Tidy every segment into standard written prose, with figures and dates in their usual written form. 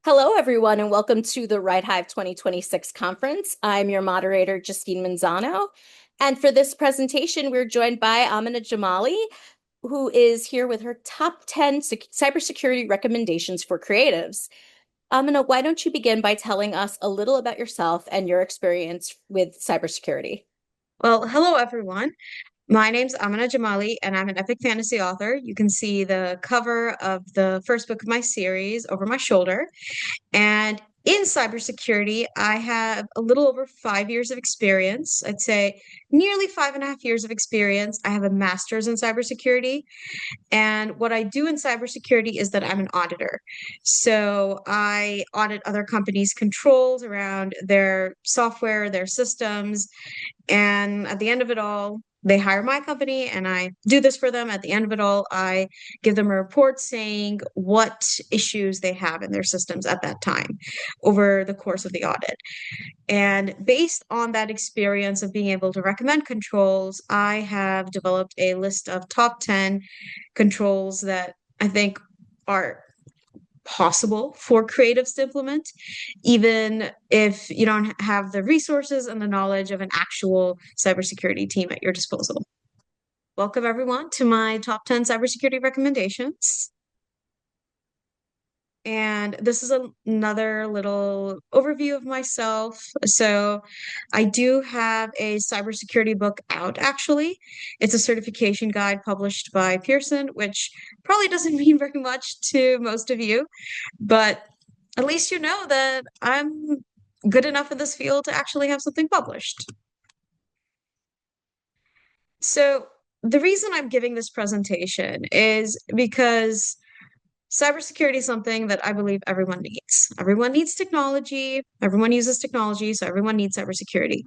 Hello, everyone, and welcome to the writehive 2026 conference. I'm your moderator, Justine Manzano. And for this presentation, we're joined by Amena Jamali, who is here with her top 10 cybersecurity recommendations for creatives. Amena, why don't you begin by telling us a little about yourself and your experience with cybersecurity? Well, hello everyone. My name's Amena Jamali, and I'm an epic fantasy author. You can see the cover of the first book of my series over my shoulder. And in cybersecurity, I have a little over 5 years of experience. I'd say nearly 5.5 years of experience. I have a master's in cybersecurity. And what I do in cybersecurity is that I'm an auditor. So I audit other companies' controls around their software, their systems, and at the end of it all, they hire my company and I do this for them. At the end of it all, I give them a report saying what issues they have in their systems at that time over the course of the audit. And based on that experience of being able to recommend controls, I have developed a list of top 10 controls that I think are possible for creatives to implement, even if you don't have the resources and the knowledge of an actual cybersecurity team at your disposal. Welcome, everyone, to my top 10 cybersecurity recommendations. And this is another little overview of myself. So, I do have a cybersecurity book out, actually. It's a certification guide published by Pearson, which probably doesn't mean very much to most of you, but at least you know that I'm good enough in this field to actually have something published. So, the reason I'm giving this presentation is because cybersecurity is something that I believe everyone needs. Everyone needs technology, everyone uses technology, so everyone needs cybersecurity.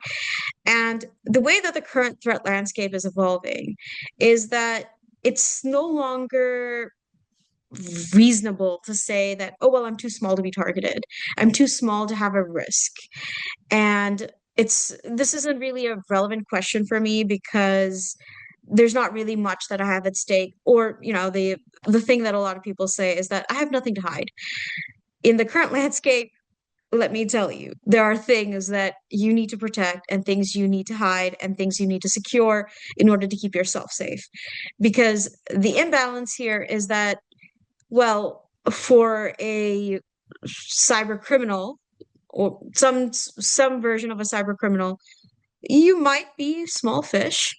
And the way that the current threat landscape is evolving is that it's no longer reasonable to say that, oh, well, I'm too small to be targeted. I'm too small to have a risk. And this isn't really a relevant question for me because there's not really much that I have at stake. Or, the thing that a lot of people say is that I have nothing to hide. In the current landscape, let me tell you, there are things that you need to protect and things you need to hide and things you need to secure in order to keep yourself safe. Because the imbalance here is that, well, for a cyber criminal or some version of a cyber criminal, you might be small fish,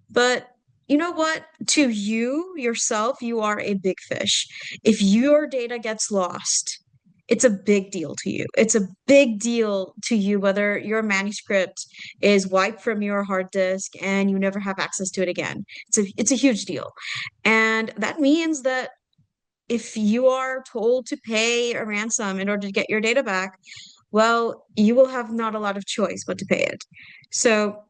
but you know what? To you yourself, you are a big fish. If your data gets lost, it's a big deal to you. It's a big deal to you whether your manuscript is wiped from your hard disk and you never have access to it again. It's a huge deal. And that means that if you are told to pay a ransom in order to get your data back, well, you will have not a lot of choice but to pay it. So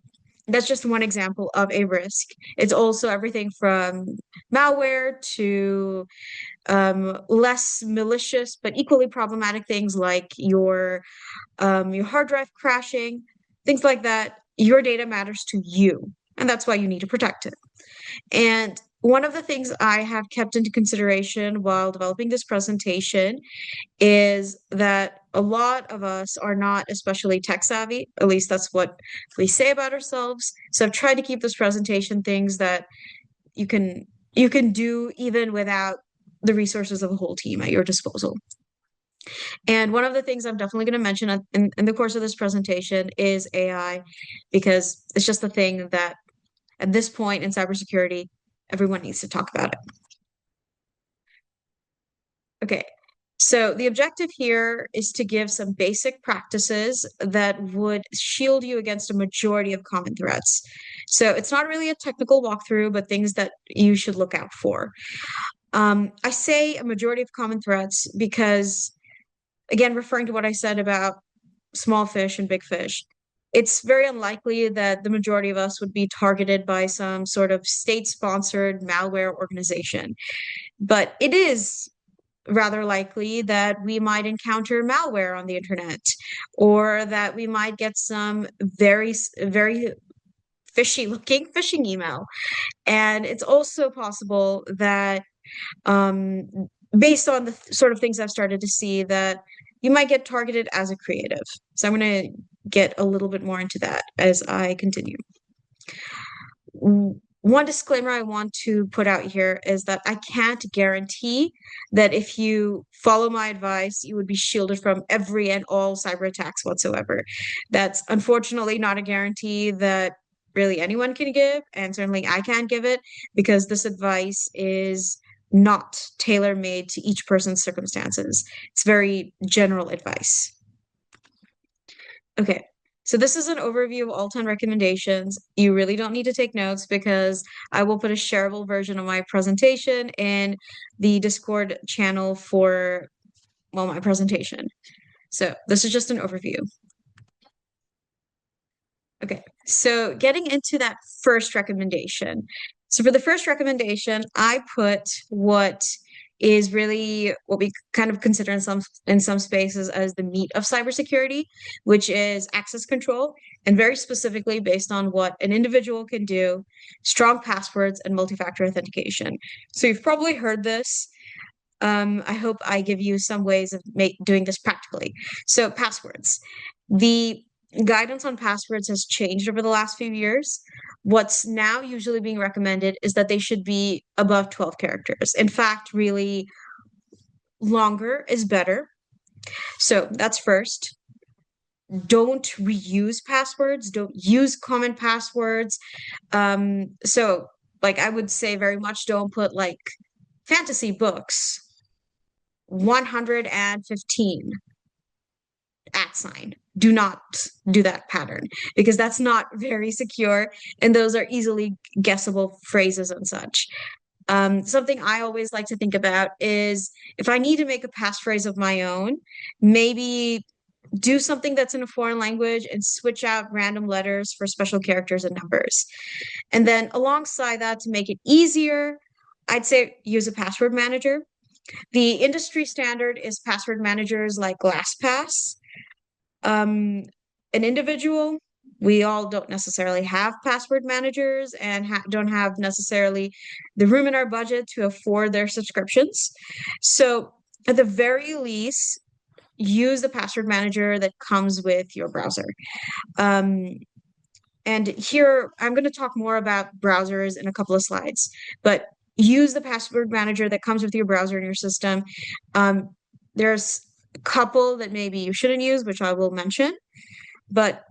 that's just one example of a risk. It's also everything from malware to less malicious but equally problematic things like your hard drive crashing, things like that. Your data matters to you, and that's why you need to protect it. And one of the things I have kept into consideration while developing this presentation is that a lot of us are not especially tech savvy. At least that's what we say about ourselves. So I've tried to keep this presentation things that you can you can do even without the resources of a whole team at your disposal. And one of the things I'm definitely going to mention in the course of this presentation is AI, because it's just the thing that at this point in cybersecurity, everyone needs to talk about it. Okay, so the objective here is to give some basic practices that would shield you against a majority of common threats. So it's not really a technical walkthrough, but things that you should look out for. I say a majority of common threats because, again, referring to what I said about small fish and big fish, it's very unlikely that the majority of us would be targeted by some sort of state-sponsored malware organization. But it is rather likely that we might encounter malware on the internet, or that we might get some very, very fishy looking phishing email. And it's also possible that, um, based on the sort of things I've started to see, that you might get targeted as a creative. So I'm going to get a little bit more into that as I continue. One disclaimer I want to put out here is that I can't guarantee that if you follow my advice, you would be shielded from every and all cyber attacks whatsoever. That's unfortunately not a guarantee that really anyone can give, and certainly I can't give it because this advice is not tailor-made to each person's circumstances. It's very general advice. Okay, so this is an overview of all 10 recommendations. You really don't need to take notes because I will put a shareable version of my presentation in the Discord channel for, well, my presentation. So this is just an overview. Okay, so getting into that first recommendation. So for the first recommendation, I put what is really what we kind of consider in some spaces as the meat of cybersecurity, which is access control, and very specifically based on what an individual can do, strong passwords, and multi-factor authentication. So you've probably heard this. I hope I give you some ways of doing this practically. So passwords. The guidance on passwords has changed over the last few years. What's now usually being recommended is that they should be above 12 characters. In fact, really longer is better. So that's first. Don't reuse passwords. Don't use common passwords. So like I would say very much don't put like fantasy books 115 @ do not do that pattern because that's not very secure and those are easily guessable phrases and such. Something I always like to think about is if I need to make a passphrase of my own, maybe do something that's in a foreign language and switch out random letters for special characters and numbers. And then alongside that, to make it easier, I'd say use a password manager. The industry standard is password managers like LastPass. An individual, we all don't necessarily have password managers and don't have necessarily the room in our budget to afford their subscriptions. So at the very least, use the password manager that comes with your browser. And here I'm going to talk more about browsers in a couple of slides, but use the password manager that comes with your browser in your system. There's a couple that maybe you shouldn't use, which I will mention, but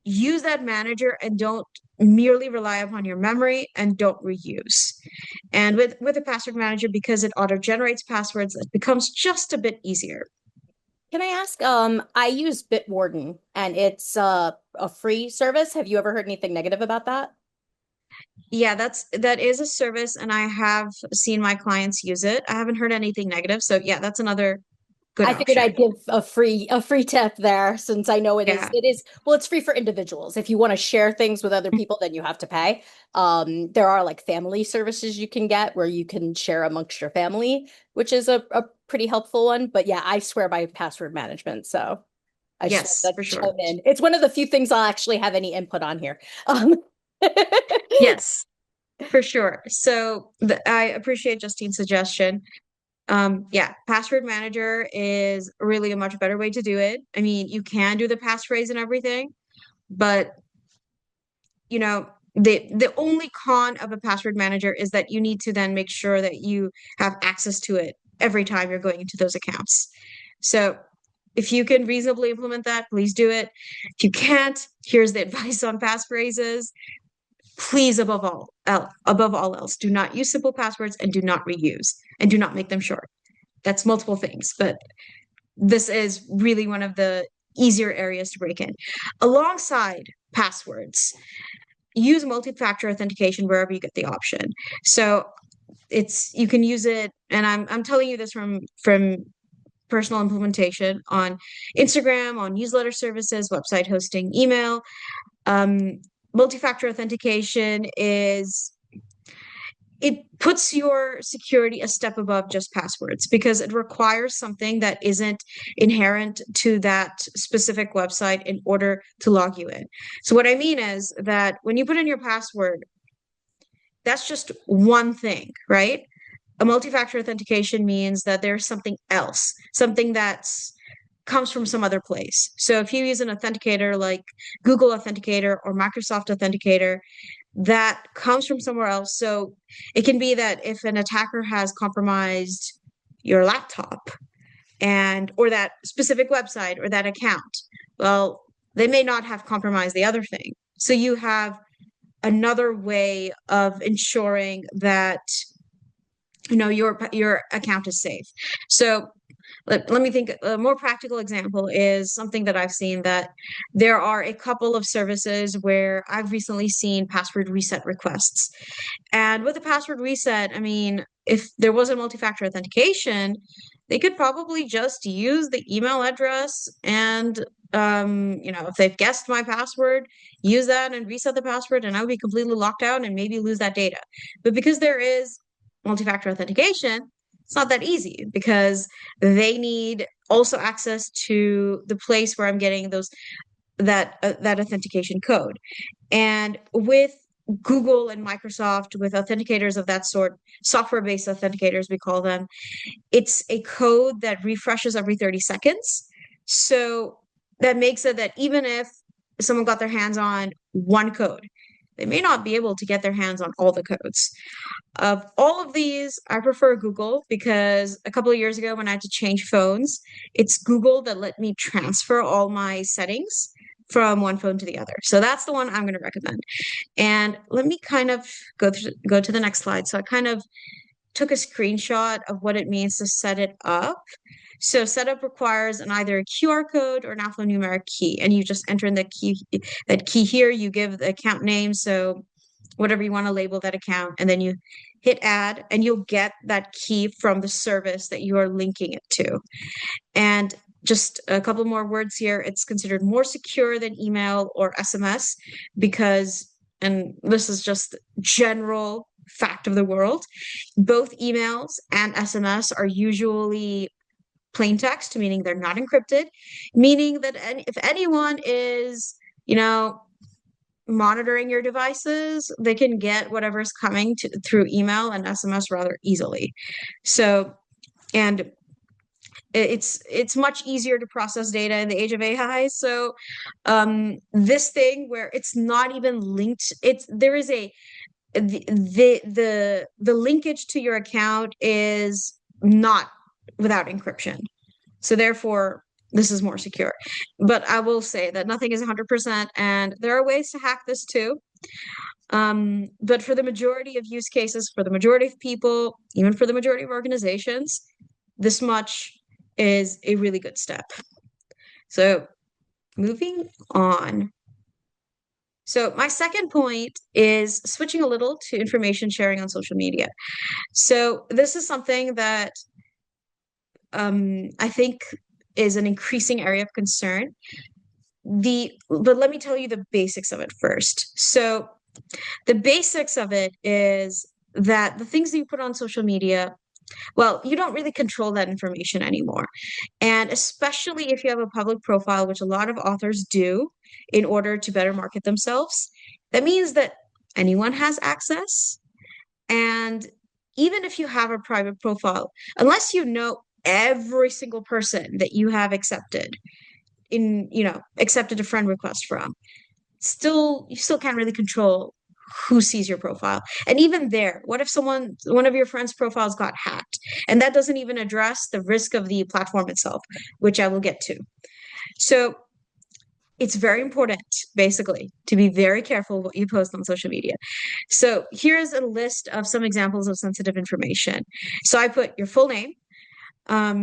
use that manager and don't merely rely upon your memory and don't reuse. And with a password manager, because it auto generates passwords, it becomes just a bit easier. Can I ask, I use Bitwarden and it's a free service. Have you ever heard anything negative about that? Yeah, that is a service, and I have seen my clients use it. I haven't heard anything negative, so yeah, that's another good I figured option. I'd give a free tip there since I know Yeah. well, it's free for individuals. If you want to share things with other people, then you have to pay. There are like family services you can get where you can share amongst your family, which is a pretty helpful one. But yeah, I swear by password management. So I just Yes, wanted for to sure. chime in. It's one of the few things I'll actually have any input on here. Yes, for sure. So I appreciate Justine's suggestion. Yeah, password manager is really a much better way to do it. I mean, you can do the passphrase and everything, but you know, the only con of a password manager is that you need to then make sure that you have access to it every time you're going into those accounts. So if you can reasonably implement that, please do it. If you can't, here's the advice on passphrases. Please, above all else, do not use simple passwords and do not reuse and do not make them short. That's multiple things, but this is really one of the easier areas to break in. Alongside passwords, use multi-factor authentication wherever you get the option. So you can use it, and I'm telling you this from personal implementation on Instagram, on newsletter services, website hosting, email. Um, multi-factor authentication is it puts your security a step above just passwords because it requires something that isn't inherent to that specific website in order to log you in. So what I mean is that when you put in your password, that's just one thing, right? A multi-factor authentication means that there's something else, something that's comes from some other place. So if you use an authenticator like Google Authenticator or Microsoft Authenticator, that comes from somewhere else. So it can be that if an attacker has compromised your laptop and or that specific website or that account, well, they may not have compromised the other thing. So you have another way of ensuring that your account is safe. So let me think. A more practical example is something that I've seen that there are a couple of services where I've recently seen password reset requests. And with the password reset, I mean, if there was a multi-factor authentication, they could probably just use the email address and if they've guessed my password, use that and reset the password, and I would be completely locked out and maybe lose that data. But because there is multi-factor authentication, it's not that easy because they need also access to the place where I'm getting that authentication code. And with Google and Microsoft, with authenticators of that sort, software-based authenticators, we call them, it's a code that refreshes every 30 seconds. So that makes it that even if someone got their hands on one code, they may not be able to get their hands on all the codes. Of all of these, I prefer Google because a couple of years ago when I had to change phones, it's Google that let me transfer all my settings from one phone to the other. So that's the one I'm going to recommend. And let me kind of go to the next slide. So I kind of took a screenshot of what it means to set it up. So setup requires either a QR code or an alphanumeric key, and you just enter in that key here. You give the account name, so whatever you want to label that account, and then you hit add, and you'll get that key from the service that you are linking it to. And just a couple more words here. It's considered more secure than email or SMS because, and this is just general fact of the world, both emails and SMS are usually plain text, meaning they're not encrypted, meaning that if anyone is, monitoring your devices, they can get whatever's coming through email and SMS rather easily. So, and it's much easier to process data in the age of AI. So, this thing where it's not even linked, there is the linkage to your account is not without encryption. So therefore, this is more secure. But I will say that nothing is 100%, and there are ways to hack this too. But for the majority of use cases, for the majority of people, even for the majority of organizations, this much is a really good step. So moving on. So my second point is switching a little to information sharing on social media. So this is something that I think is an increasing area of concern. But let me tell you the basics of it first. So the basics of it is that the things that you put on social media, well, you don't really control that information anymore. And especially if you have a public profile, which a lot of authors do in order to better market themselves, that means that anyone has access. And even if you have a private profile, unless you know every single person that you have accepted a friend request from, you still can't really control who sees your profile. And even there, what if one of your friends' profiles got hacked? And that doesn't even address the risk of the platform itself, which I will get to. So it's very important, basically, to be very careful what you post on social media. So here's a list of some examples of sensitive information. So I put your full name, I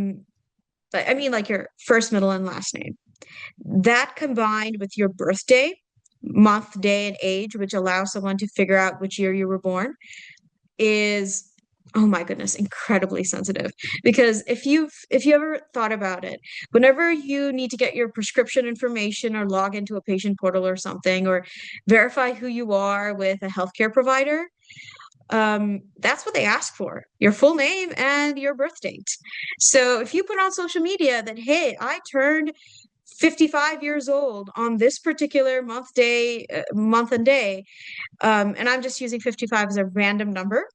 mean like your first, middle, and last name. That combined with your birthday, month, day, and age, which allows someone to figure out which year you were born, is, oh my goodness, incredibly sensitive. Because if you ever thought about it, whenever you need to get your prescription information or log into a patient portal or something, or verify who you are with a healthcare provider, that's what they ask for, your full name and your birth date. So if you put on social media that, hey, I turned 55 years old on this particular month and day, and I'm just using 55 as a random number.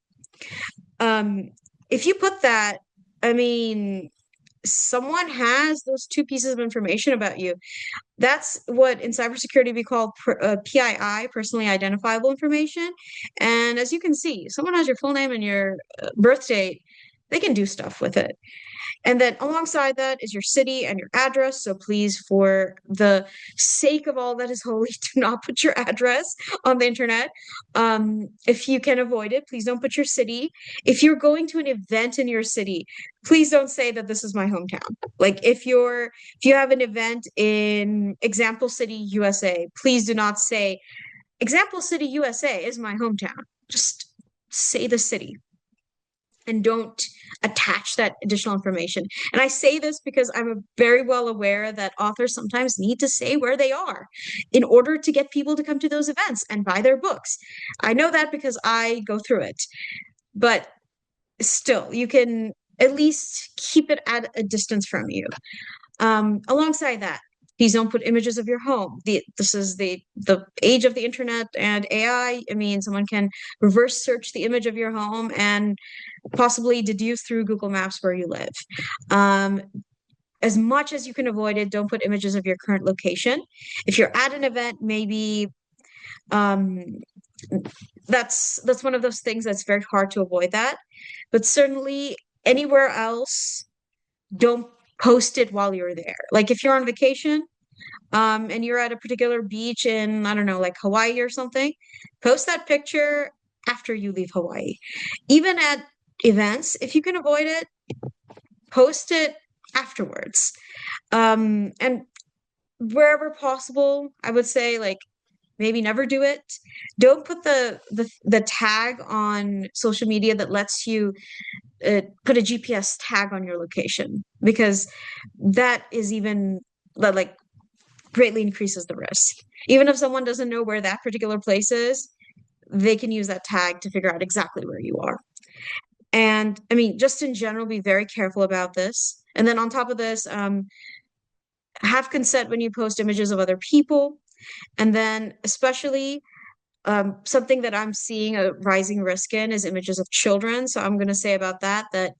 If you put that, I mean, someone has those two pieces of information about you. That's what in cybersecurity we call PII, personally identifiable information. And as you can see, someone has your full name and your birth date, they can do stuff with it. And then alongside that is your city and your address. So please, for the sake of all that is holy, do not put your address on the internet. If you can avoid it, please don't put your city. If you're going to an event in your city, please don't say that this is my hometown. Like if you have an event in Example City, USA, please do not say Example City, USA is my hometown. Just say the city and don't attach that additional information. And I say this because I'm very well aware that authors sometimes need to say where they are in order to get people to come to those events and buy their books. I know that because I go through it, but still, you can at least keep it at a distance from you. Alongside that, please don't put images of your home. This is the age of the internet and AI. I mean, someone can reverse search the image of your home and possibly deduce through Google Maps where you live. Um, as much as you can avoid it, don't put images of your current location. If you're at an event, maybe um, that's one of those things that's very hard to avoid that. But certainly anywhere else, don't post it while you're there. Like if you're on vacation, and you're at a particular beach in, I don't know, like Hawaii or something, post that picture after you leave Hawaii. Even at events, if you can avoid it, post it afterwards. And wherever possible, I would say like maybe never do it. Don't put the tag on social media that lets you put a GPS tag on your location because that is even like greatly increases the risk. Even if someone doesn't know where that particular place is, they can use that tag to figure out exactly where you are. And I mean, just in general, be very careful about this. And then on top of this, have consent when you post images of other people. And then, especially, something that I'm seeing a rising risk in is images of children. So I'm going to say about that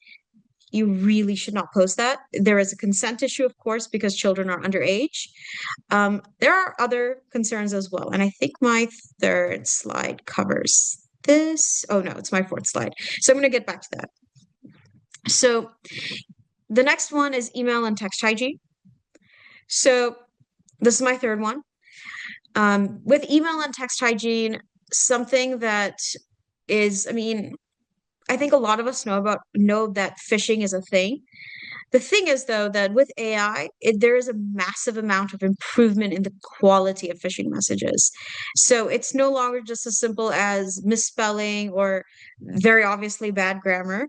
you really should not post that. There is a consent issue, of course, because children are underage. There are other concerns as well. And I think my third slide covers this. Oh, no, it's my fourth slide. So I'm going to get back to that. So the next one is email and text hygiene. So this is my third one. With email and text hygiene, something that is, I mean, I think a lot of us know that phishing is a thing. The thing is, though, that with AI, there is a massive amount of improvement in the quality of phishing messages. So it's no longer just as simple as misspelling or very obviously bad grammar.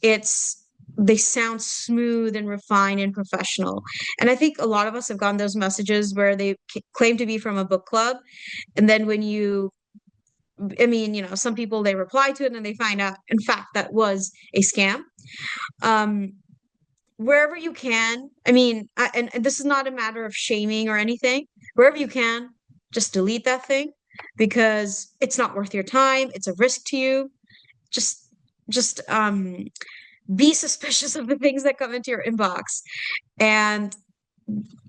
They sound smooth and refined and professional. And I think a lot of us have gotten those messages where they claim to be from a book club. And then I mean, some people they reply to it and they find out, in fact, that was a scam. Um, Wherever you can, I mean, and this is not a matter of shaming or anything, wherever you can, just delete that thing because it's not worth your time. It's a risk to you. Just, just be suspicious of the things that come into your inbox and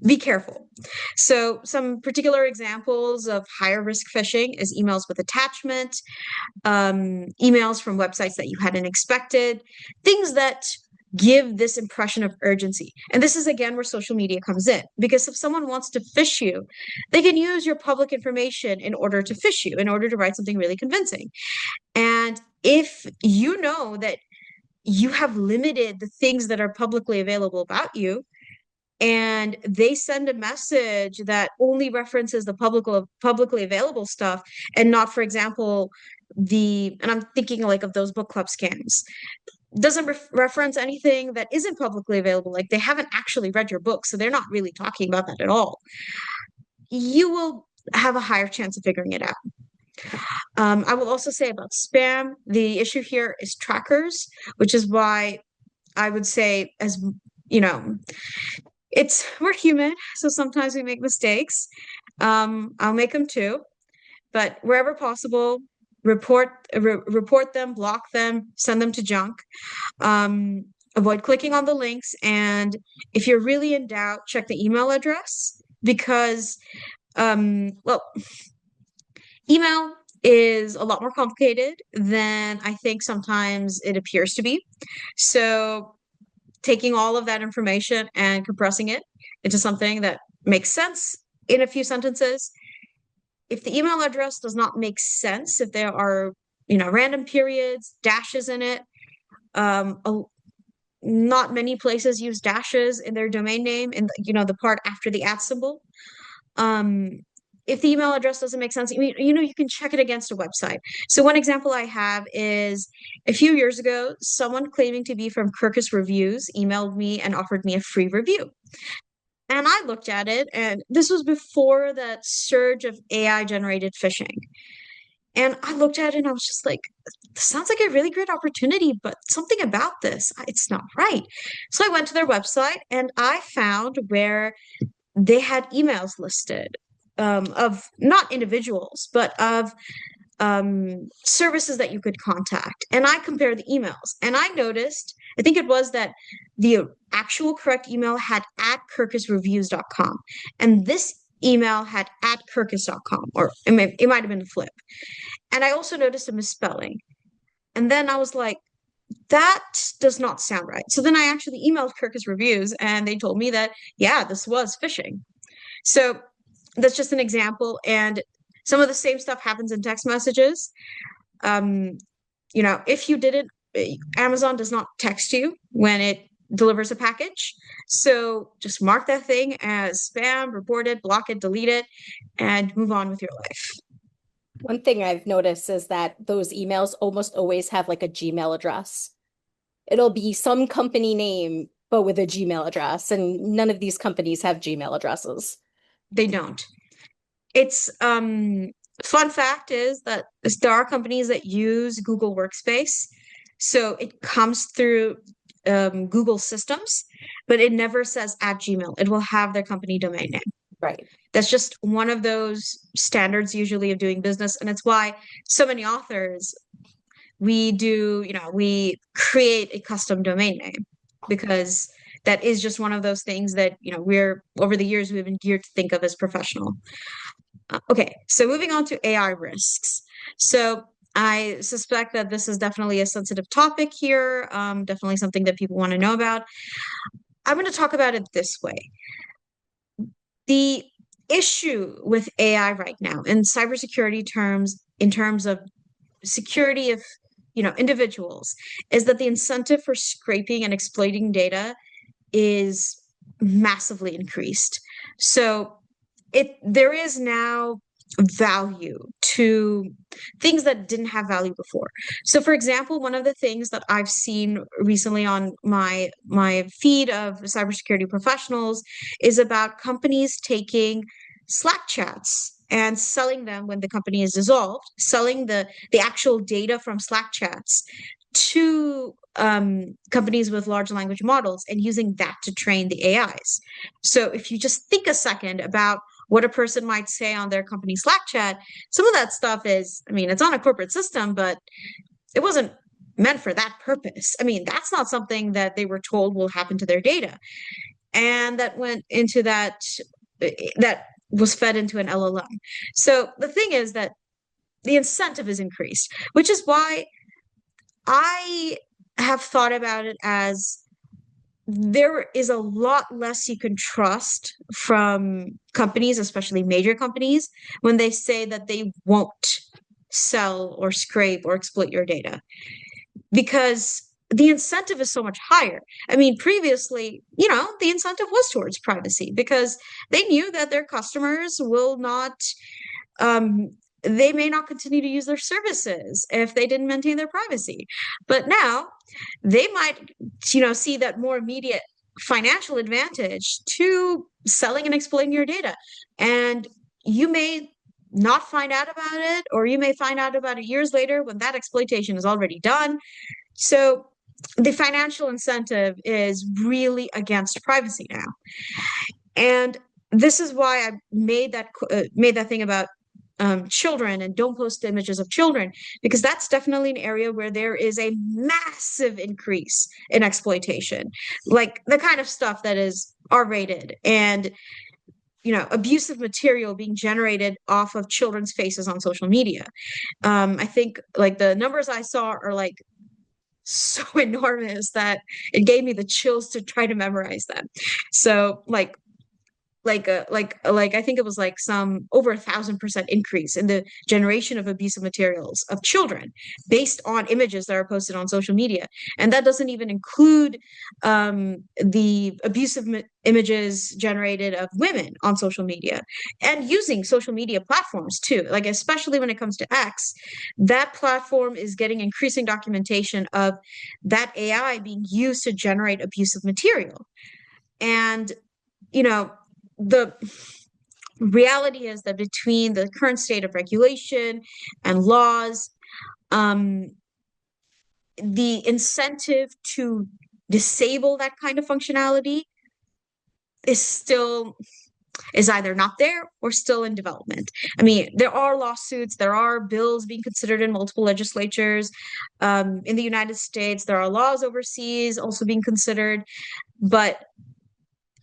be careful. So some particular examples of higher risk phishing is emails with attachment, emails from websites that you hadn't expected, things that give this impression of urgency. And this is again where social media comes in, because if someone wants to phish you, they can use your public information in order to phish you, in order to write something really convincing. And if you know that you have limited the things that are publicly available about you, and they send a message that only references the publicly available stuff and not, for example, and I'm thinking like of those book club scams, doesn't reference anything that isn't publicly available, like they haven't actually read your book, so they're not really talking about that at all, you will have a higher chance of figuring it out. I will also say about spam, the issue here is trackers, which is why I would say, as you know, we're human, so sometimes we make mistakes. I'll make them too, but wherever possible, report them, block them, send them to junk. avoid clicking on the links. And if you're really in doubt, check the email address because, well, email is a lot more complicated than I think sometimes it appears to be. So taking all of that information and compressing it into something that makes sense in a few sentences. If the email address does not make sense, if there are, random periods, dashes in it, um, a, not many places use dashes in their domain name and, the part after the at symbol. Um, if the email address doesn't make sense, you can check it against a website. So one example I have is a few years ago, someone claiming to be from Kirkus Reviews emailed me and offered me a free review. And I looked at it, and this was before that surge of AI generated phishing. And I looked at it and I was just like, this sounds like a really great opportunity, but something about this, it's not right. So I went to their website and I found where they had emails listed of not individuals, but of services that you could contact. And I compared the emails and I noticed, I think it was that the actual correct email had at kirkusreviews.com. And this email had at kirkus.com, or it might have been a flip. And I also noticed a misspelling. And then I was like, that does not sound right. So then I actually emailed Kirkus Reviews and they told me that, yeah, this was phishing. So that's just an example. And some of the same stuff happens in text messages. Um, if you didn't, Amazon does not text you when it delivers a package. So just mark that thing as spam, report it, block it, delete it, and move on with your life. One thing I've noticed is that those emails almost always have like a Gmail address. It'll be some company name, but with a Gmail address, and none of these companies have Gmail addresses. They don't. It's fun fact is that there are companies that use Google Workspace. So it comes through Google systems, but it never says at Gmail. It will have their company domain name. Right. That's just one of those standards usually of doing business. And it's why so many authors, we create a custom domain name because that is just one of those things that, we're over the years we've been geared to think of as professional. Okay, so moving on to AI risks. So I suspect that this is definitely a sensitive topic here, definitely something that people want to know about. I'm going to talk about it this way. The issue with AI right now in cybersecurity terms, in terms of security of individuals, is that the incentive for scraping and exploiting data is massively increased. So there is now value to things that didn't have value before. So for example, one of the things that I've seen recently on my feed of cybersecurity professionals is about companies taking Slack chats and selling them when the company is dissolved, selling the actual data from Slack chats to companies with large language models and using that to train the AIs. So if you just think a second about what a person might say on their company Slack chat, some of that stuff is, it's on a corporate system, but it wasn't meant for that purpose. That's not something that they were told will happen to their data. And that went into that was fed into an LLM. So the thing is that the incentive is increased, which is why I have thought about it as there is a lot less you can trust from companies, especially major companies, when they say that they won't sell or scrape or exploit your data because the incentive is so much higher. Previously, the incentive was towards privacy because they knew that their customers will not they may not continue to use their services if they didn't maintain their privacy. But now they might, see that more immediate financial advantage to selling and exploiting your data. And you may not find out about it, or you may find out about it years later when that exploitation is already done. So the financial incentive is really against privacy now. And this is why I made that thing about children and don't post images of children, because that's definitely an area where there is a massive increase in exploitation, like the kind of stuff that is R-rated and abusive material being generated off of children's faces on social media. I think like the numbers I saw are like so enormous that it gave me the chills to try to memorize them. So like I think it was like some over 1,000% increase in the generation of abusive materials of children based on images that are posted on social media, and that doesn't even include the abusive images generated of women on social media and using social media platforms too. Like especially when it comes to X, that platform is getting increasing documentation of that AI being used to generate abusive material, and you know the reality is that between the current state of regulation and laws, um, the incentive to disable that kind of functionality is either not there or still in development. I mean, there are lawsuits, there are bills being considered in multiple legislatures. In the United States, there are laws overseas also being considered. But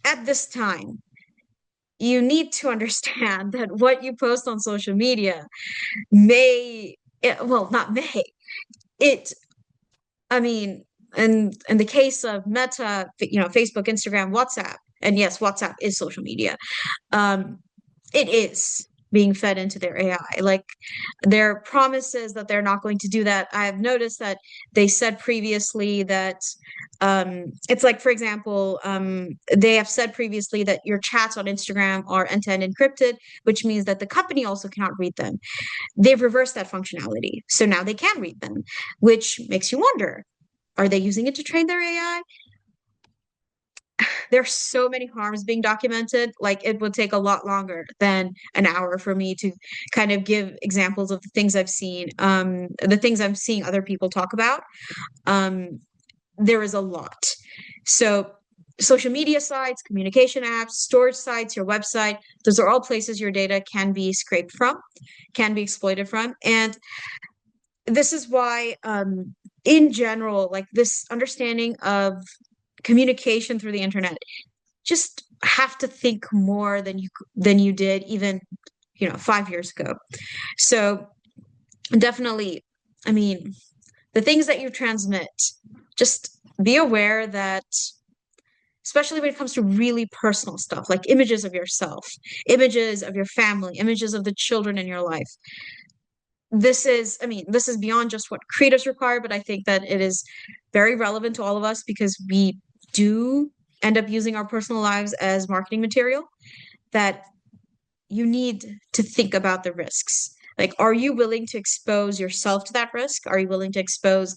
at this time, you need to understand that what you post on social media well, not may, it, I mean, in the case of Meta, Facebook, Instagram, WhatsApp, and yes, WhatsApp is social media. Um, it is being fed into their AI. Like their promises that they're not going to do that. I've noticed that they said previously that it's like, for example, they have said previously that your chats on Instagram are end-to-end encrypted, which means that the company also cannot read them. They've reversed that functionality. So now they can read them, which makes you wonder, are they using it to train their AI? There's so many harms being documented. Like it would take a lot longer than an hour for me to kind of give examples of the things I've seen, the things I'm seeing other people talk about. There is a lot. So social media sites, communication apps, storage sites, your website, those are all places your data can be scraped from, can be exploited from. And this is why, in general, like this understanding of communication through the internet, just have to think more than you did even 5 years ago. So definitely, I mean, the things that you transmit, just be aware that, especially when it comes to really personal stuff like images of yourself, images of your family, images of the children in your life, this is beyond just what creators require, but I think that it is very relevant to all of us because we do end up using our personal lives as marketing material, that you need to think about the risks. Like, are you willing to expose yourself to that risk? Are you willing to expose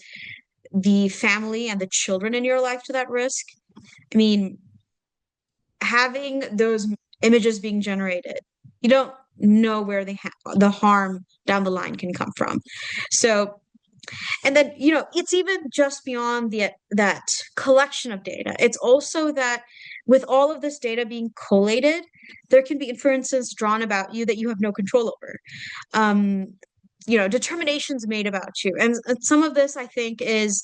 the family and the children in your life to that risk? I mean, having those images being generated, you don't know where the harm down the line can come from. So, and then, it's even just beyond that collection of data. It's also that with all of this data being collated, there can be inferences drawn about you that you have no control over. Um, determinations made about you. And some of this, I think, is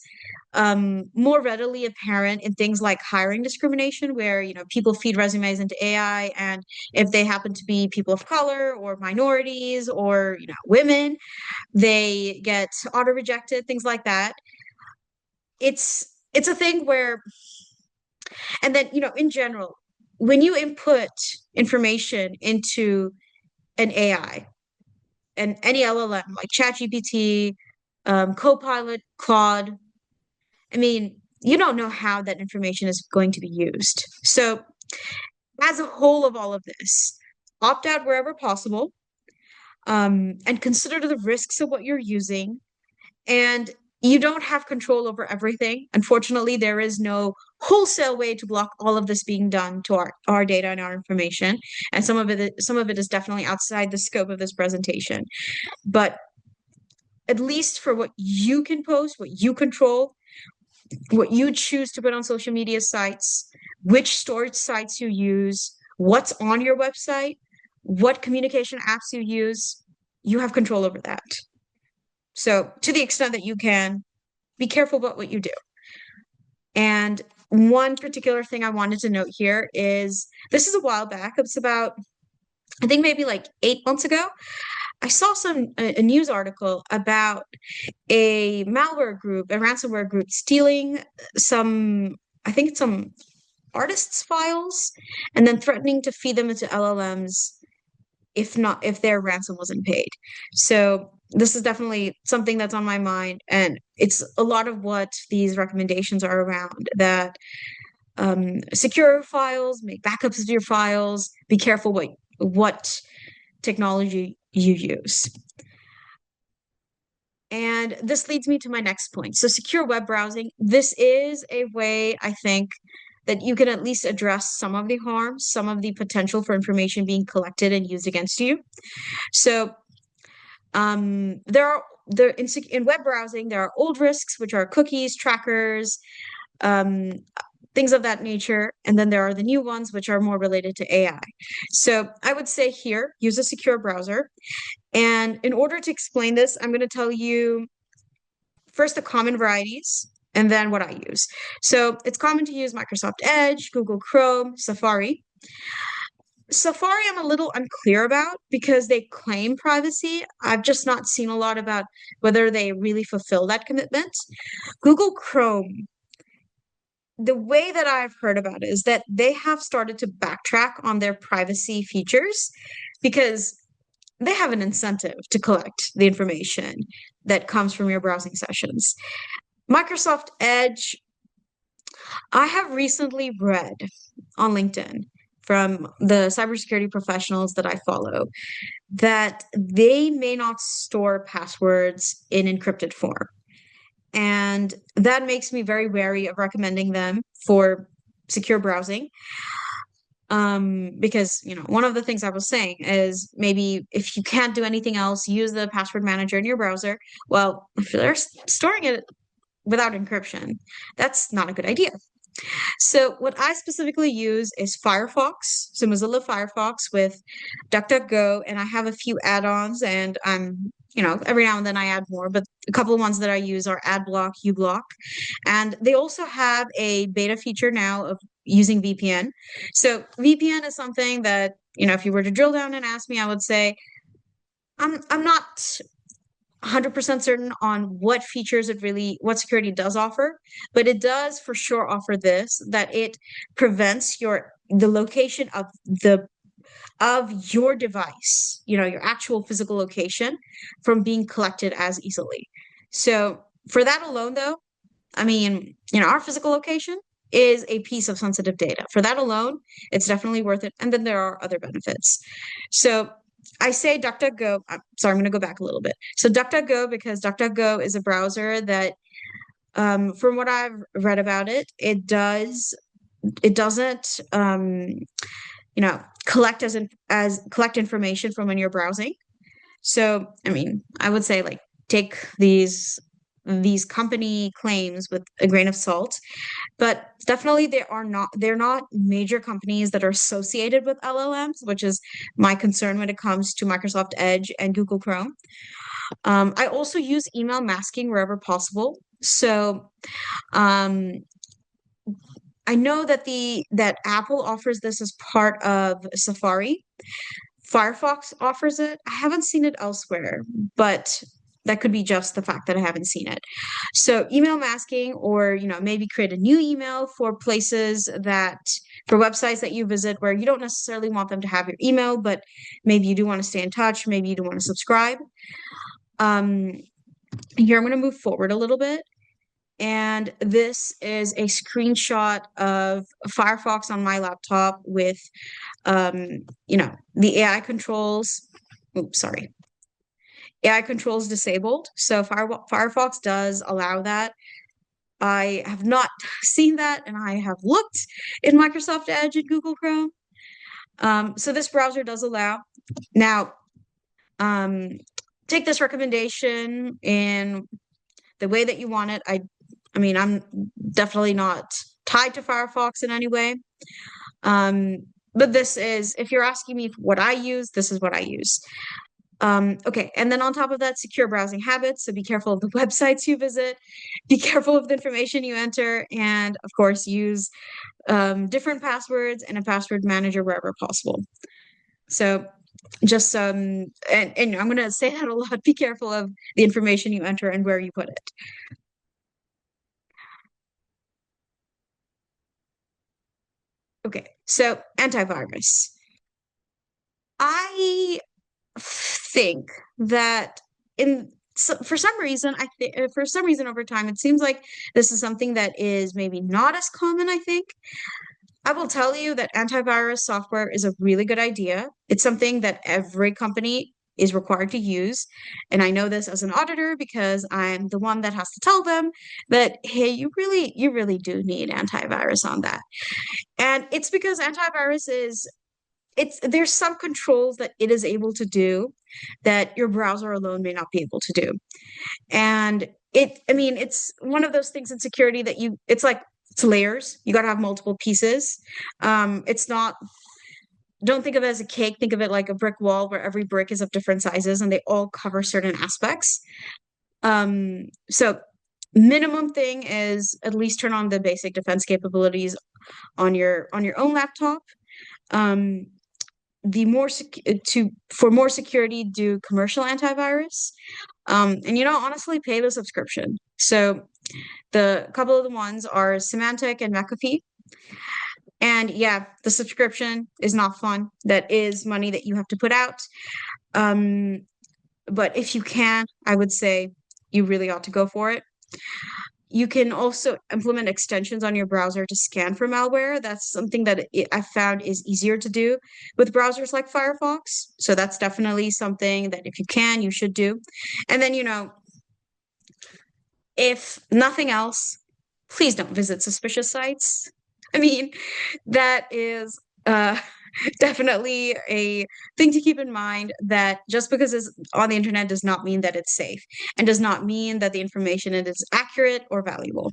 more readily apparent in things like hiring discrimination, where, people feed resumes into AI, and if they happen to be people of color or minorities or, women, they get auto rejected, things like that. It's a thing where, and then, in general, when you input information into an AI and any LLM like ChatGPT, Copilot, Claude, I mean, you don't know how that information is going to be used. So, as a whole of all of this, opt out wherever possible, and consider the risks of what you're using. And you don't have control over everything. Unfortunately, there is no wholesale way to block all of this being done to our data and our information. And some of it is definitely outside the scope of this presentation. But at least for what you can post, what you control, what you choose to put on social media sites, which storage sites you use, what's on your website, what communication apps you use, you have control over that. So to the extent that you can, be careful about what you do. And one particular thing I wanted to note here is this is a while back. It's about, I think maybe like 8 months ago. I saw a news article about a malware group, a ransomware group stealing some, I think it's some artists' files and then threatening to feed them into LLMs if their ransom wasn't paid. So this is definitely something that's on my mind, and it's a lot of what these recommendations are around that secure files, make backups of your files, be careful what technology you use. And this leads me to my next point. So secure web browsing, this is a way I think that you can at least address some of the harms, some of the potential for information being collected and used against you. So there in web browsing, there are old risks, which are cookies, trackers, um, things of that nature. And then there are the new ones, which are more related to AI. So I would say here, use a secure browser. And in order to explain this, I'm going to tell you first the common varieties and then what I use. So it's common to use Microsoft Edge, Google Chrome, Safari. Safari, I'm a little unclear about because they claim privacy. I've just not seen a lot about whether they really fulfill that commitment. Google Chrome, the way that I've heard about it is that they have started to backtrack on their privacy features because they have an incentive to collect the information that comes from your browsing sessions. Microsoft Edge, I have recently read on LinkedIn from the cybersecurity professionals that I follow that they may not store passwords in encrypted form. And that makes me very wary of recommending them for secure browsing. Because, one of the things I was saying is maybe if you can't do anything else, use the password manager in your browser. Well, if they're storing it without encryption, that's not a good idea. So what I specifically use is Firefox, so Mozilla Firefox with DuckDuckGo, and I have a few add-ons, and every now and then I add more, but a couple of ones that I use are AdBlock, uBlock, and they also have a beta feature now of using VPN. So VPN is something that, if you were to drill down and ask me, I would say I'm not 100% certain on what features what security does offer, but it does for sure offer this, that it prevents the location of your device, your actual physical location from being collected as easily. So for that alone, though, I mean, our physical location is a piece of sensitive data. For that alone, it's definitely worth it. And then there are other benefits. So I say DuckDuckGo. I'm sorry, I'm going to go back a little bit. So DuckDuckGo, because DuckDuckGo is a browser that, from what I've read about it, it doesn't, collect information from when you're browsing. So, I mean, I would say like take these company claims with a grain of salt, but definitely they're not major companies that are associated with LLMs, which is my concern when it comes to Microsoft Edge and Google Chrome. I also use email masking wherever possible. So I know that Apple offers this as part of Safari. Firefox offers it. I haven't seen it elsewhere, but that could be just the fact that I haven't seen it. So email masking, or maybe create a new email for websites that you visit where you don't necessarily want them to have your email, but maybe you do want to stay in touch, maybe you do want to subscribe. Here I'm going to move forward a little bit. And this is a screenshot of Firefox on my laptop with, the AI controls. Oops, sorry. AI controls disabled. So Firefox does allow that. I have not seen that, and I have looked in Microsoft Edge and Google Chrome. So this browser does allow. Now, take this recommendation in the way that you want it. I mean, I'm definitely not tied to Firefox in any way. But if you're asking me what I use, this is what I use. Okay, and then on top of that, secure browsing habits. So be careful of the websites you visit, be careful of the information you enter, and of course, use different passwords and a password manager wherever possible. So just and I'm gonna say that a lot. Be careful of the information you enter and where you put it. Okay, so antivirus. I think that in for some reason, I think for some reason over time, it seems like this is something that is maybe not as common, I think. I will tell you that antivirus software is a really good idea. It's something that every company is required to use. And I know this as an auditor because I'm the one that has to tell them that, hey, you really do need antivirus on that. And it's because antivirus is it's there's some controls that it is able to do that your browser alone may not be able to do. And I mean, it's one of those things in security that it's like it's layers. You got to have multiple pieces. It's not, don't think of it as a cake. Think of it like a brick wall where every brick is of different sizes and they all cover certain aspects. So minimum thing is at least turn on the basic defense capabilities on your own laptop. Um, the more to for more security, do commercial antivirus. And honestly, pay the subscription. So the couple of the ones are Symantec and McAfee. And yeah, the subscription is not fun. That is money that you have to put out. Um, but if you can, I would say you really ought to go for it. You can also implement extensions on your browser to scan for malware. That's something that I found is easier to do with browsers like Firefox. So that's definitely something that if you can, you should do. And then, if nothing else, please don't visit suspicious sites. I mean, that is definitely a thing to keep in mind that just because it's on the internet does not mean that it's safe and does not mean that the information is accurate or valuable.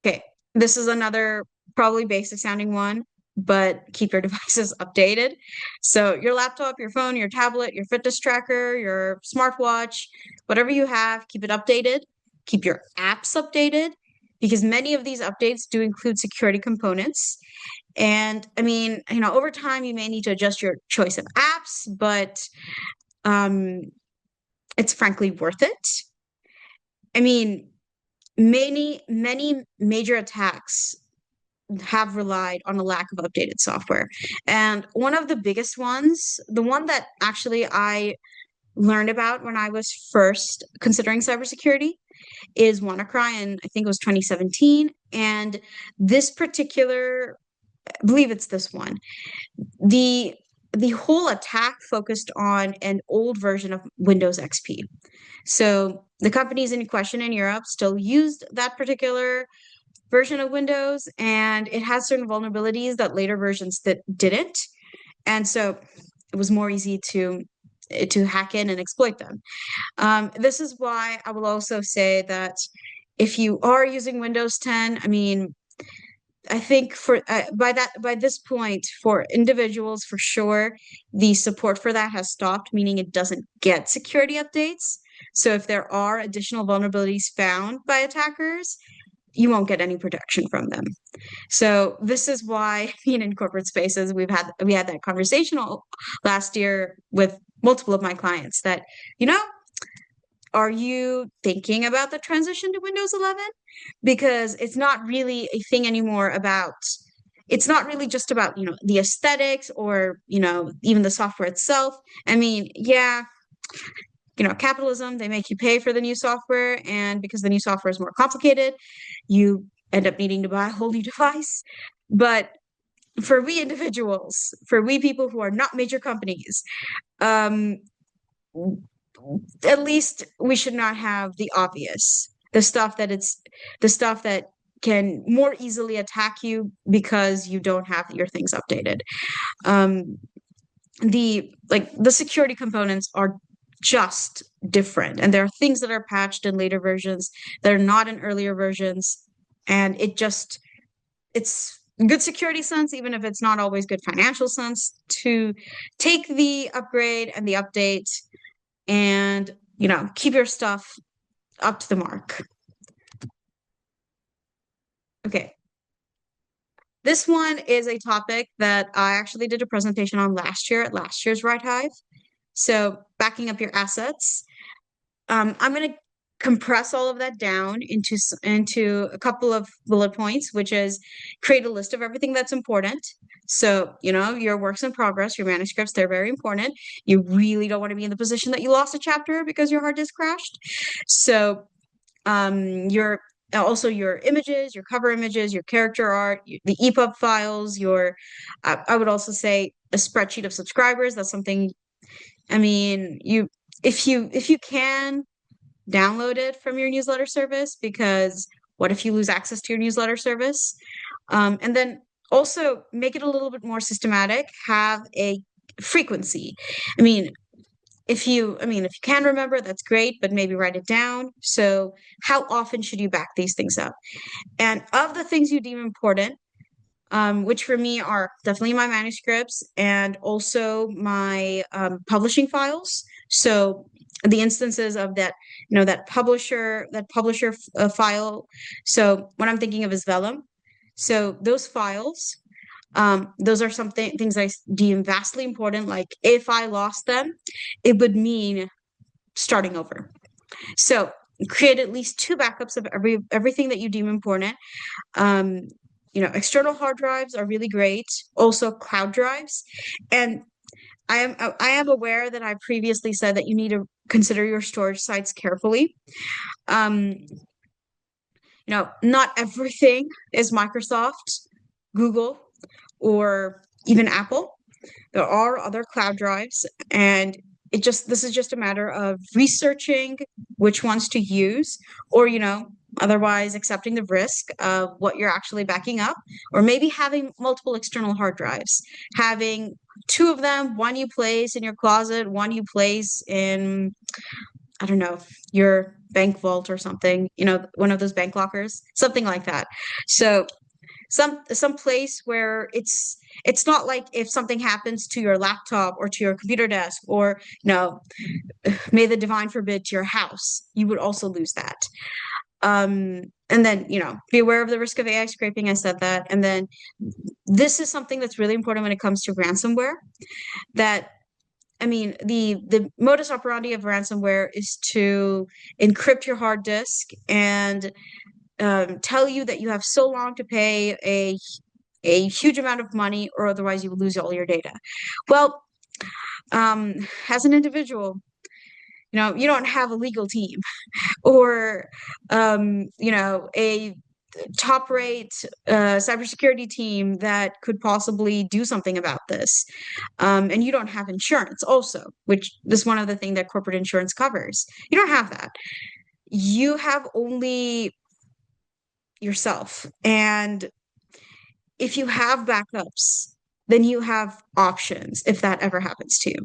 Okay, this is another probably basic sounding one, but keep your devices updated. So your laptop, your phone, your tablet, your fitness tracker, your smartwatch, whatever you have, keep it updated. Keep your apps updated because many of these updates do include security components. And I mean, over time you may need to adjust your choice of apps, but um, it's frankly worth it. I mean, many major attacks have relied on a lack of updated software. And one of the biggest ones, the one that actually I learned about when I was first considering cybersecurity, is WannaCry, and I think it was 2017. And this particular, I believe it's this one, the the whole attack focused on an old version of Windows XP. So the companies in question in Europe still used that particular version of Windows, and it has certain vulnerabilities that later versions that didn't. And so it was more easy to hack in and exploit them. This is why I will also say that if you are using Windows 10, I mean, I think for by this point for individuals for sure the support for that has stopped, meaning it doesn't get security updates. So if there are additional vulnerabilities found by attackers, you won't get any protection from them. So this is why, in corporate spaces, we had that conversation last year with multiple of my clients that, you know, are you thinking about the transition to Windows 11? Because it's not really a thing anymore about, it's not really just about, the aesthetics or, even the software itself. I mean, yeah, capitalism, they make you pay for the new software. And because the new software is more complicated, you end up needing to buy a whole new device. But for we individuals, for we people who are not major companies, um, at least we should not have the obvious, the stuff that can more easily attack you because you don't have your things updated. Um, the security components are just different, and there are things that are patched in later versions that are not in earlier versions, and it's good security sense, even if it's not always good financial sense, to take the upgrade and the update and, keep your stuff up to the mark. Okay. This one is a topic that I actually did a presentation on last year at last year's Right Hive. So backing up your assets. I'm going to compress all of that down into a couple of bullet points, which is create a list of everything that's important. So, your works in progress, your manuscripts, they're very important. You really don't want to be in the position that you lost a chapter because your hard disk crashed. So, your also your images, your cover images, your character art, the EPUB files, I would also say a spreadsheet of subscribers. That's something, I mean, if you can download it from your newsletter service, because what if you lose access to your newsletter service? And then also make it a little bit more systematic, have a frequency. I mean, if you can remember, that's great, but maybe write it down. So how often should you back these things up? And of the things you deem important, which for me are definitely my manuscripts and also my publishing files. So the instances of that publisher file. So what I'm thinking of is Vellum. So those files, those are things I deem vastly important. Like if I lost them, it would mean starting over. So create at least two backups of everything that you deem important. Um, external hard drives are really great. Also cloud drives. And I am aware that I previously said that you need to consider your storage sites carefully. Um, not everything is Microsoft, Google, or even Apple. There are other cloud drives, and this is just a matter of researching which ones to use, or otherwise accepting the risk of what you're actually backing up, or maybe having multiple external hard drives, having two of them, one you place in your closet, one you place in, I don't know, your bank vault or something, one of those bank lockers, something like that. So some place where it's not like if something happens to your laptop or to your computer desk, or may the divine forbid, to your house, you would also lose that. And then be aware of the risk of AI scraping. I said that. And then this is something that's really important when it comes to ransomware. That I mean, the modus operandi of ransomware is to encrypt your hard disk and tell you that you have so long to pay a huge amount of money, or otherwise you will lose all your data. Well, as an individual, you don't have a legal team or, a top rate cybersecurity team that could possibly do something about this. And you don't have insurance also, which is one of the things that corporate insurance covers. You don't have that. You have only yourself. And if you have backups, then you have options if that ever happens to you.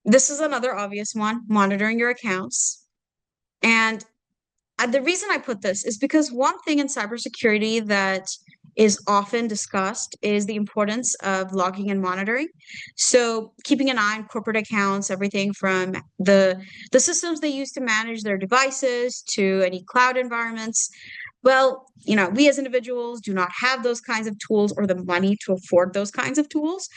This is another obvious one, monitoring your accounts. And the reason I put this is because one thing in cybersecurity that is often discussed is the importance of logging and monitoring. So keeping an eye on corporate accounts, everything from the systems they use to manage their devices to any cloud environments. Well, we as individuals do not have those kinds of tools or the money to afford those kinds of tools,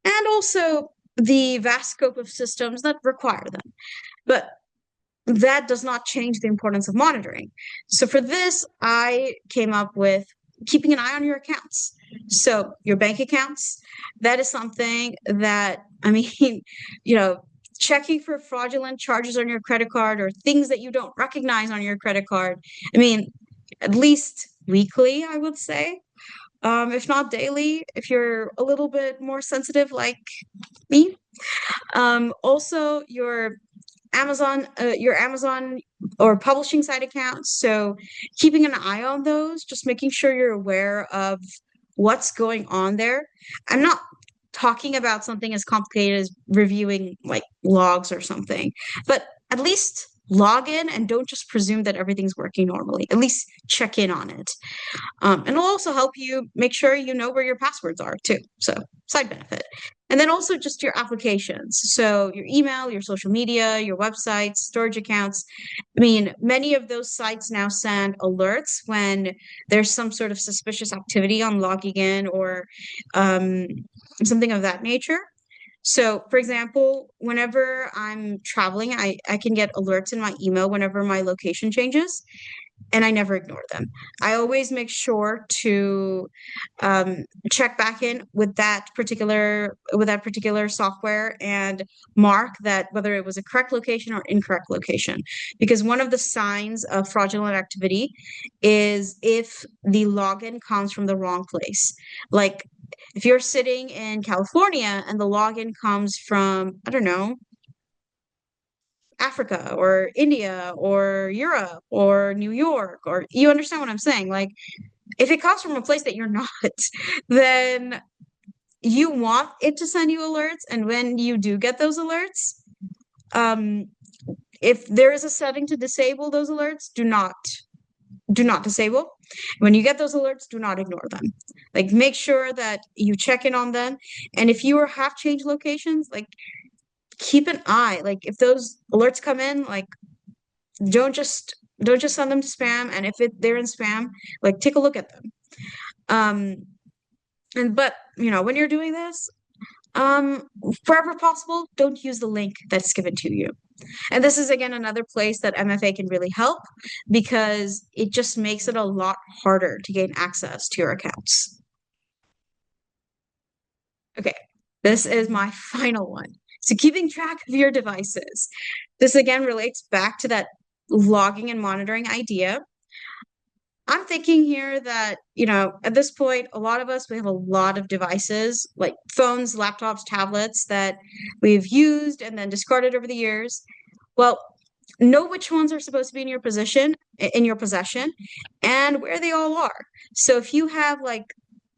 and also the vast scope of systems that require them. But that does not change the importance of monitoring. So for this, I came up with keeping an eye on your accounts. So your bank accounts, that is something that, checking for fraudulent charges on your credit card or things that you don't recognize on your credit card. At least weekly, I would say. If not daily, if you're a little bit more sensitive like me. Also your Amazon or publishing site accounts. So keeping an eye on those, just making sure you're aware of what's going on there. I'm not talking about something as complicated as reviewing like logs or something, but at least log in and don't just presume that everything's working normally. At least check in on it. And it'll also help you make sure you know where your passwords are too. So, side benefit. And then also just your applications. So, your email, your social media, your websites, storage accounts. I mean, many of those sites now send alerts when there's some sort of suspicious activity on logging in or um, something of that nature. So, for example, whenever I'm traveling, I can get alerts in my email whenever my location changes, and I never ignore them. I always make sure to um, check back in with that particular software and mark that whether it was a correct location or incorrect location. Because one of the signs of fraudulent activity is if the login comes from the wrong place. Like if you're sitting in California and the login comes from, I don't know, Africa or India or Europe or New York, or you understand what I'm saying? Like, if it comes from a place that you're not, then you want it to send you alerts. And when you do get those alerts, um, if there is a setting to disable those alerts, do not disable. When you get those alerts, do not ignore them. Like make sure that you check in on them. And if you have changed locations, like keep an eye. Like if those alerts come in, like don't just don't just send them to spam. And if they're in spam, like take a look at them. Um, and but when you're doing this, um, wherever possible, don't use the link that's given to you. And this is again another place that MFA can really help because it just makes it a lot harder to gain access to your accounts. Okay, this is my final one. So keeping track of your devices. This again relates back to that logging and monitoring idea. I'm thinking here that, at this point, a lot of us, we have a lot of devices like phones, laptops, tablets that we've used and then discarded over the years. Well, know which ones are supposed to be in your possession and where they all are. So if you have like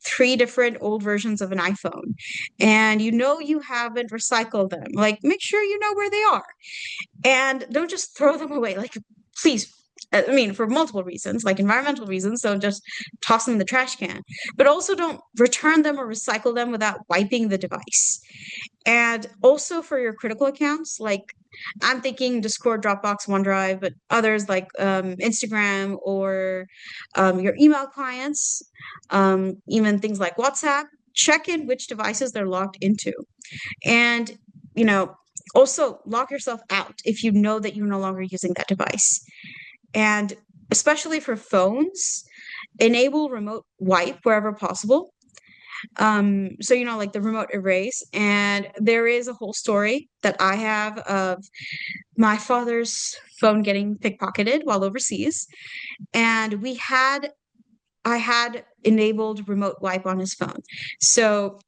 three different old versions of an iPhone and you haven't recycled them, like make sure you know where they are and don't just throw them away. Like, please, I mean, for multiple reasons, like environmental reasons, don't just toss them in the trash can, but also don't return them or recycle them without wiping the device. And also for your critical accounts, like I'm thinking Discord, Dropbox, OneDrive, but others like Instagram or your email clients, even things like WhatsApp, check in which devices they're logged into. And, you know, also log yourself out if you know that you're no longer using that device. And especially for phones, enable remote wipe wherever possible. So like the remote erase. And there is a whole story that I have of my father's phone getting pickpocketed while overseas. And I had enabled remote wipe on his phone. So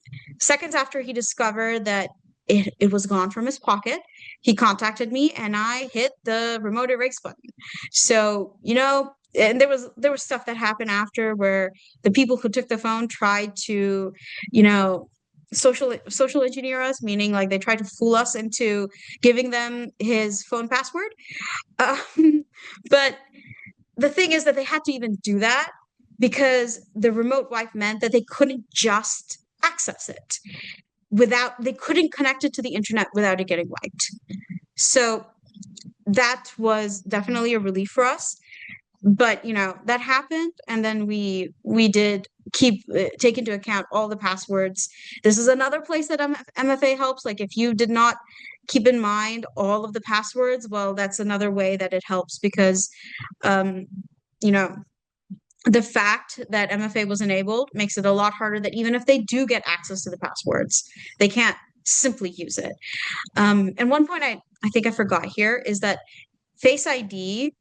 seconds after he discovered that it was gone from his pocket, he contacted me and I hit the remote erase button. So, and there was stuff that happened after where the people who took the phone tried to, you know, social engineer us, meaning like they tried to fool us into giving them his phone password. Um, but the thing is that they had to even do that because the remote wipe meant that they couldn't just access it they couldn't connect it to the internet without it getting wiped. So that was definitely a relief for us. But that happened, and then we did take into account all the passwords. This is another place that MFA helps. Like if you did not keep in mind all of the passwords, well, that's another way that it helps because um, you know the fact that MFA was enabled makes it a lot harder that even if they do get access to the passwords, they can't simply use it. And one point I think I forgot here is that Face ID,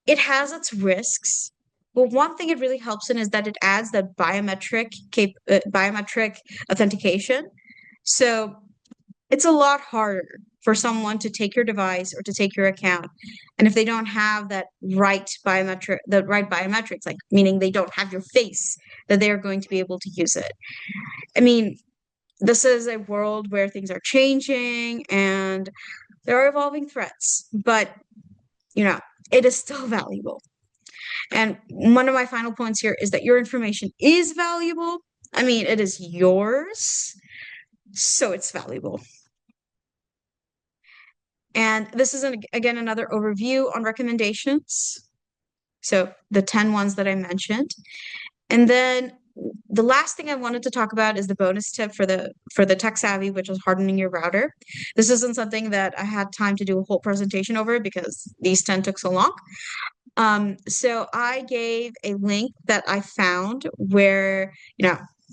it has its risks. But one thing it really helps in is that it adds that biometric authentication. So it's a lot harder for someone to take your device or to take your account. And if they don't have the right biometrics, like meaning they don't have your face, that they are going to be able to use it. I mean, this is a world where things are changing and there are evolving threats, but you know, it is still valuable. And one of my final points here is that your information is valuable. I mean, it is yours, so it's valuable. And this is, again, another overview on recommendations. So the 10 ones that I mentioned. And then the last thing I wanted to talk about is the bonus tip for the tech savvy, which is hardening your router. This isn't something that I had time to do a whole presentation over because these 10 took so long. So I gave a link that I found where,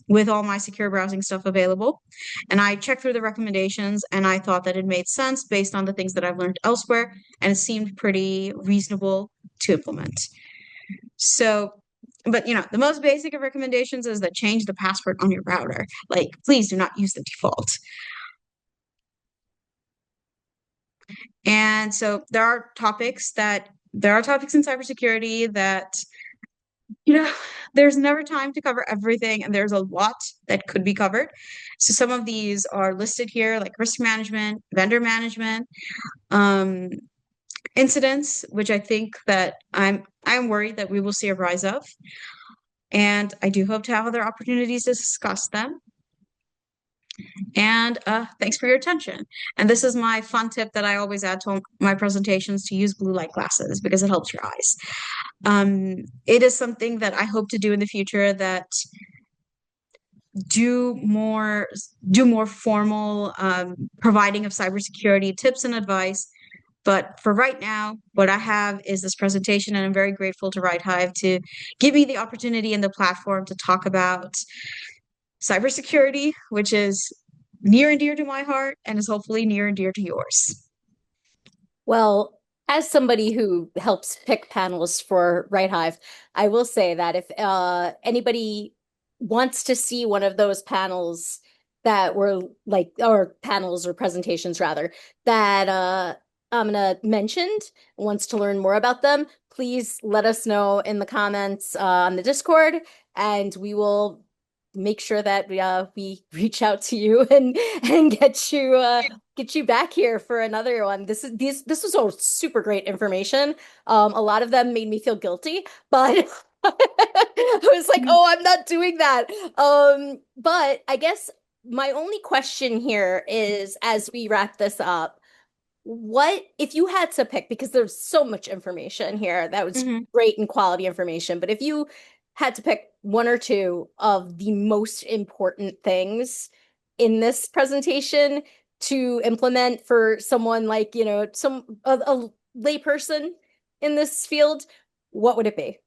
with all my secure browsing stuff available. And I checked through the recommendations and I thought that it made sense based on the things that I've learned elsewhere, and it seemed pretty reasonable to implement. So, but the most basic of recommendations is that change the password on your router. Like, please do not use the default. And so there are topics in cybersecurity that you know, there's never time to cover everything, and there's a lot that could be covered. So some of these are listed here, like risk management, vendor management, um, incidents, which I think that I'm worried that we will see a rise of. And I do hope to have other opportunities to discuss them. And thanks for your attention. And this is my fun tip that I always add to my presentations, to use blue light glasses because it helps your eyes. It is something that I hope to do in the future, that do more formal providing of cybersecurity tips and advice. But for right now, what I have is this presentation, and I'm very grateful to WriteHive to give me the opportunity and the platform to talk about cybersecurity, which is near and dear to my heart and is hopefully near and dear to yours. Well, as somebody who helps pick panels for Right Hive, I will say that if anybody wants to see one of those panels that were like, or panels or presentations rather, that Amina mentioned, wants to learn more about them, please let us know in the comments on the Discord, and we will make sure that we reach out to you and get you back here for another one. This was all super great information. A lot of them made me feel guilty, but I was like, oh, I'm not doing that. But I guess my only question here is, as we wrap this up, what if you had to pick, because there's so much information here that was Mhm. great and quality information, but if you had to pick one or two of the most important things in this presentation to implement for someone like, a layperson in this field, what would it be?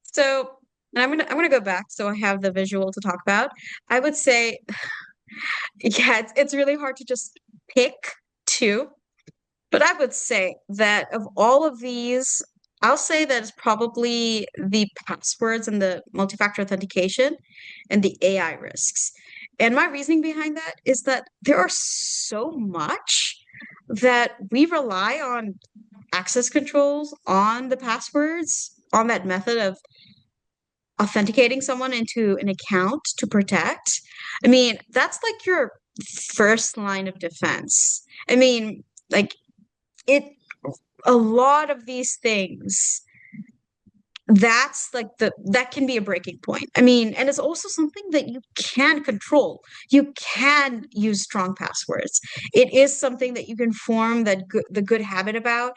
So, and I'm gonna go back so I have the visual to talk about. I would say, yeah, it's really hard to just pick two. But I would say that of all of these, I'll say that it's probably the passwords and the multi-factor authentication and the AI risks. And my reasoning behind that is that there are so much that we rely on access controls, on the passwords, on that method of authenticating someone into an account to protect. I mean, that's like your first line of defense. I mean, like it a lot of these things, that's like that can be a breaking point. I mean, and it's also something that you can control. You can use strong passwords. It is something that you can form the good habit about.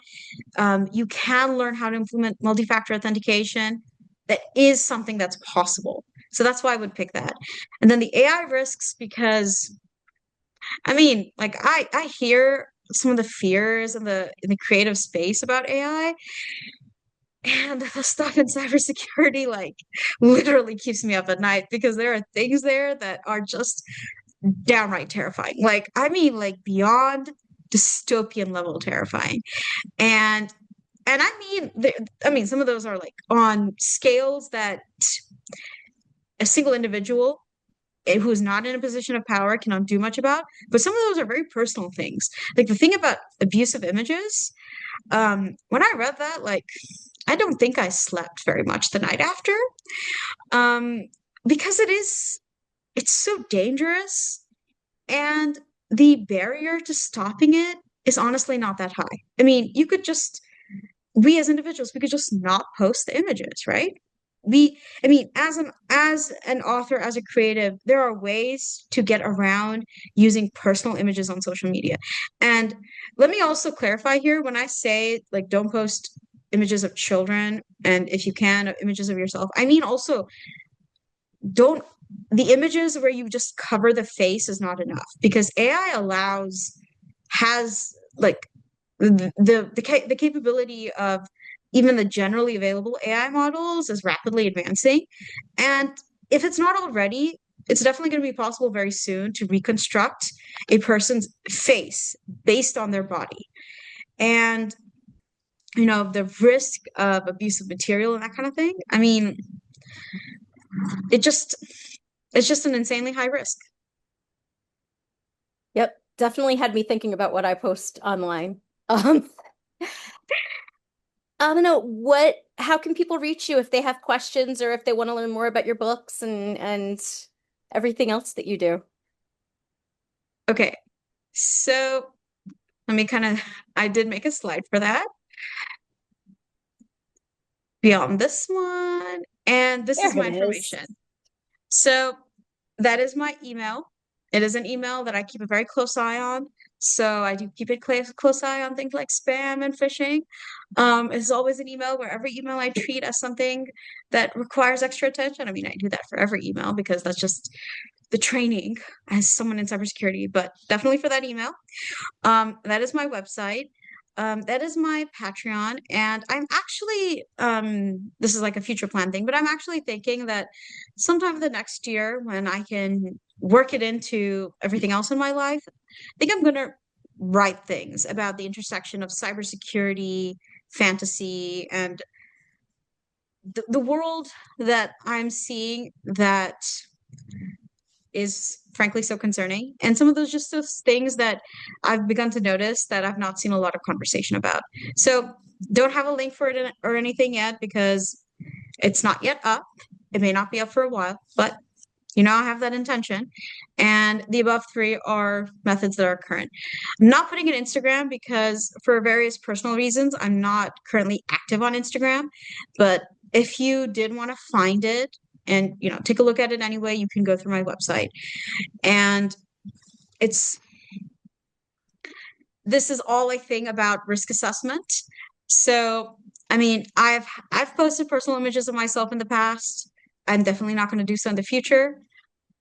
You can learn how to implement multi-factor authentication. That is something that's possible. So that's why I would pick that. And then the AI risks, because I mean, like I hear some of the fears in the creative space about AI, and the stuff in cybersecurity like literally keeps me up at night, because there are things there that are just downright terrifying. Like, I mean, like beyond dystopian level terrifying. And I mean, some of those are like on scales that a single individual who's not in a position of power cannot do much about. But some of those are very personal things. Like the thing about abusive images, when I read that, like, I don't think I slept very much the night after. Um, because it's so dangerous, and the barrier to stopping it is honestly not that high. I mean, you could just we as individuals, we could just not post the images, right? I mean, as an author, as a creative, there are ways to get around using personal images on social media. And let me also clarify here, when I say like don't post images of children, and if you can, images of yourself, I mean also don't the images where you just cover the face is not enough, because AI has like the capability of even the generally available AI models is rapidly advancing. And if it's not already, it's definitely going to be possible very soon to reconstruct a person's face based on their body. And the risk of abusive material and that kind of thing. I mean, it just it's just an insanely high risk. Yep, definitely had me thinking about what I post online. Um, I don't know how can people reach you if they have questions or if they want to learn more about your books and everything else that you do? Okay, so let me I did make a slide for that beyond this one, and this is There my it is. information. So that is my email. It is an email that I keep a very close eye on. So I do keep a close eye on things like spam and phishing. It's always an email where every email I treat as something that requires extra attention. I mean, I do that for every email because that's just the training as someone in cybersecurity, but definitely for that email. That is my website. That is my Patreon. And I'm actually, this is like a future plan thing, but I'm actually thinking that sometime the next year when I can work it into everything else in my life, I think I'm going to write things about the intersection of cybersecurity, fantasy, and the world that I'm seeing that is frankly so concerning. And some of those things that I've begun to notice that I've not seen a lot of conversation about. So don't have a link for it or anything yet because it's not yet up. It may not be up for a while, but I have that intention. And the above three are methods that are current. I'm not putting it in Instagram because for various personal reasons, I'm not currently active on Instagram. But if you did want to find it and take a look at it anyway, you can go through my website. And it's this is all a thing about risk assessment. So, I mean, I've posted personal images of myself in the past. I'm definitely not going to do so in the future.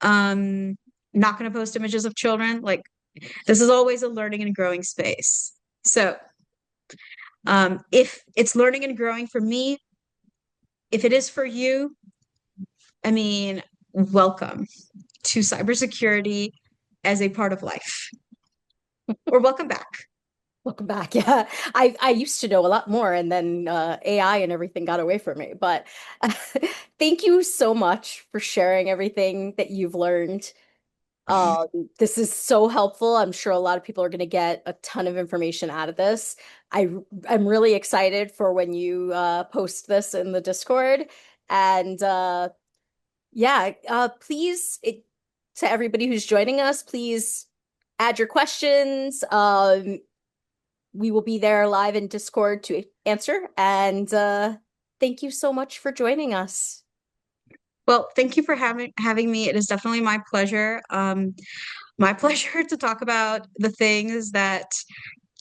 Um, Not going to post images of children. Like this is always a learning and growing space. So, if it's learning and growing for me, if it is for you, I mean, welcome to cybersecurity as a part of life, or welcome back. Welcome back. Yeah, I used to know a lot more, and then AI and everything got away from me. But thank you so much for sharing everything that you've learned. Um, this is so helpful. I'm sure a lot of people are going to get a ton of information out of this. I'm really excited for when you post this in the Discord. And yeah, please, to everybody who's joining us, please add your questions. We will be there live in Discord to answer. And thank you so much for joining us. Well, thank you for having me. It is definitely my pleasure. My pleasure to talk about the things that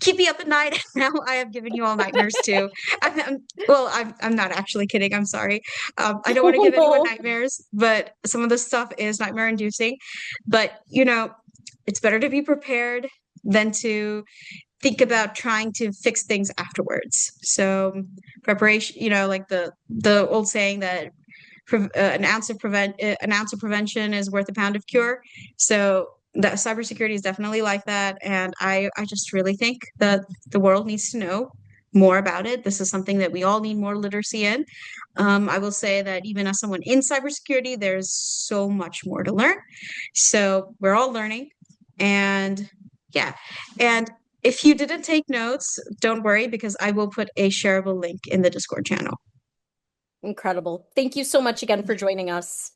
keep me up at night. Now I have given you all nightmares too. I'm not actually kidding. I'm sorry. I don't want to Oh give anyone no. nightmares, but some of this stuff is nightmare inducing. But it's better to be prepared than to think about trying to fix things afterwards. So preparation, like the old saying that an ounce of prevention is worth a pound of cure. So that cybersecurity is definitely like that, and I just really think that the world needs to know more about it. This is something that we all need more literacy in. I will say that even as someone in cybersecurity, there's so much more to learn. So we're all learning, and yeah, and if you didn't take notes, don't worry because I will put a shareable link in the Discord channel. Incredible. Thank you so much again for joining us.